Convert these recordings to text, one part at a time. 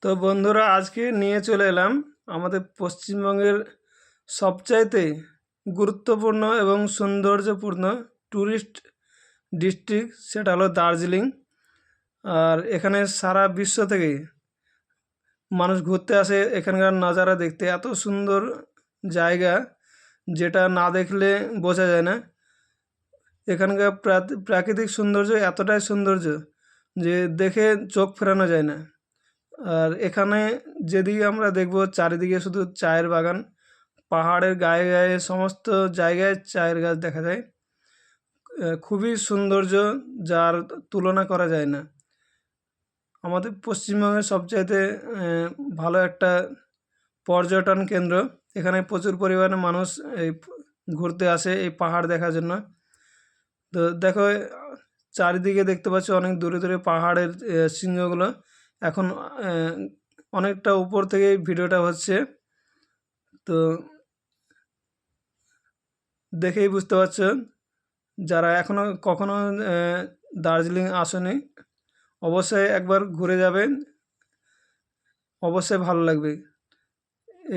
তো বন্ধুরা, আজকে নিয়ে চলে এলাম আমাদের পশ্চিমবঙ্গের সবচাইতে গুরুত্বপূর্ণ এবং সৌন্দর্যপূর্ণ ট্যুরিস্ট ডিস্ট্রিক্ট, সেটা হলো দার্জিলিং। আর এখানে সারা বিশ্ব থেকে মানুষ ঘুরতে আসে এখানকার নাজারা দেখতে। এত সুন্দর জায়গা, যেটা না দেখলে বোঝা যায় না। এখানকার প্রাকৃতিক সৌন্দর্য এতটাই সৌন্দর্য যে দেখে চোখ ফেরানো যায় না। আর এখানে যেদিকে আমরা দেখব, চারিদিকে শুধু চায়ের বাগান, পাহাড়ের গায়ে গায়ে সমস্ত জায়গায় চায়ের গাছ দেখা যায়। খুবই সৌন্দর্য, যার তুলনা করা যায় না। আমাদের পশ্চিমবঙ্গের সবচাইতে ভালো একটা পর্যটন কেন্দ্র। এখানে প্রচুর পরিমাণে মানুষ এই ঘুরতে আসে এই পাহাড় দেখার জন্য। তো দেখো, চারিদিকে দেখতে পাচ্ছ অনেক দূরে দূরে পাহাড়ের শৃঙ্গগুলো। এখন অনেকটা উপর থেকে ভিডিওটা হচ্ছে, তো দেখেই বুঝতে পারছো। যারা এখনও কখনো দার্জিলিং আসেনি, অবশ্যই একবার ঘুরে যাবেন, অবশ্যই ভালো লাগবে।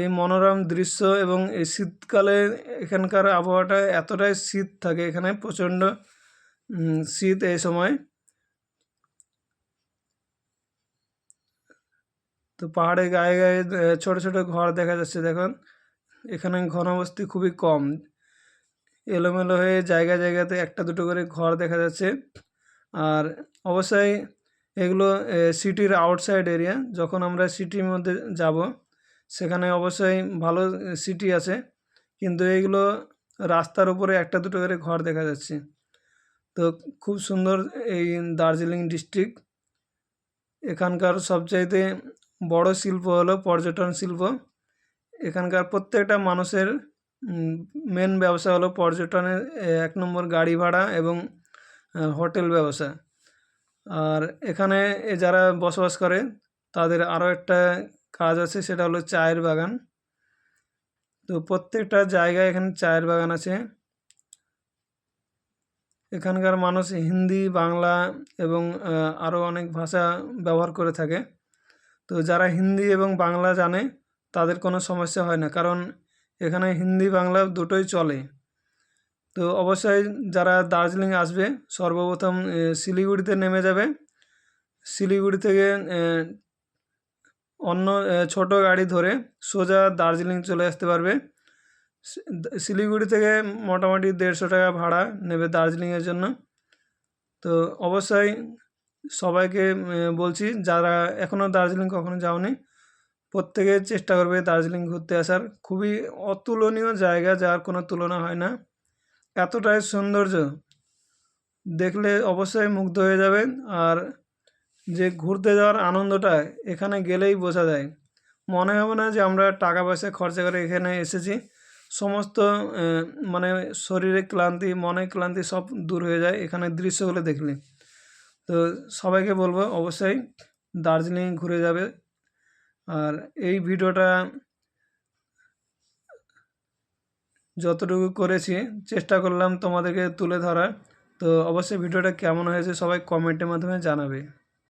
এই মনোরম দৃশ্য এবং এই শীতকালে এখানকার আবহাওয়াটা এতটাই শীত থাকে, এখানে প্রচণ্ড শীত এই সময়। তো পাহাড়ের গায়ে গায়ে ছোট ছোট ঘর দেখা যাচ্ছে। দেখুন, এখানে ঘনবসতি খুবই কম, এলোমেলো হয়ে জায়গা জায়গাতে একটা দুটো করে ঘর দেখা যাচ্ছে। আর অবশ্যই এগুলো সিটির আউটসাইড এরিয়া। যখন আমরা সিটির মধ্যে যাব, সেখানে অবশ্যই ভালো সিটি আছে, কিন্তু এইগুলো রাস্তার উপরে একটা দুটো করে ঘর দেখা যাচ্ছে। তো খুব সুন্দর এই দার্জিলিং ডিস্ট্রিক্ট। এখানকার সবচাইতে বড় শিল্প হলো পর্যটন শিল্প। এখানকার প্রত্যেকটা মানুষের মেন ব্যবসা হলো পর্যটনের 1 নম্বর গাড়ি ভাড়া এবং হোটেল ব্যবসা। আর এখানে যারা বসবাস করে তাদের আরও একটা কাজ আছে, সেটা হলো চায়ের বাগান। তো প্রত্যেকটা জায়গায় এখানে চায়ের বাগান আছে। এখানকার মানুষ হিন্দি, বাংলা এবং আরও অনেক ভাষা ব্যবহার করে থাকে। তো যারা হিন্দি এবং বাংলা জানে তাদের কোনো সমস্যা হয় না, কারণ এখানে হিন্দি বাংলা দুটোই চলে। তো অবশ্যই যারা দার্জিলিং আসবে, সর্বপ্রথম শিলিগুড়িতে নেমে যাবে। শিলিগুড়ি থেকে অন্য ছোট গাড়ি ধরে সোজা দার্জিলিং চলে আসতে পারবে। শিলিগুড়ি থেকে মোটামুটি 150 টাকা ভাড়া নেবে দার্জিলিংয়ের জন্য। তো অবশ্যই সবাইকে বলছি, যারা এখনও দার্জিলিং কখনো যাওনি, প্রত্যেকে চেষ্টা করবে দার্জিলিং ঘুরতে আসার। খুবই অতুলনীয় জায়গা, যার কোনো তুলনা হয় না। এতটাই সৌন্দর্য, দেখলে অবশ্যই মুগ্ধ হয়ে যাবেন। আর যে ঘুরতে যাওয়ার আনন্দটা এখানে গেলেই বোঝা যায়। মনে হবে না যে আমরা টাকা পয়সা খরচা করে এখানে এসেছি। সমস্ত মানে শরীরের ক্লান্তি, মনের ক্লান্তি সব দূর হয়ে যায় এখানে দৃশ্যগুলো দেখলে। তো সবাইকে বলবো অবশ্যই দার্জিলিং ঘুরে যাবে। আর এই ভিডিওটা যতটুকু করেছি চেষ্টা করলাম তোমাদেরকে তুলে ধরার। তো অবশ্যই ভিডিওটা কেমন হয়েছে সবাই কমেন্টের মাধ্যমে জানাবে।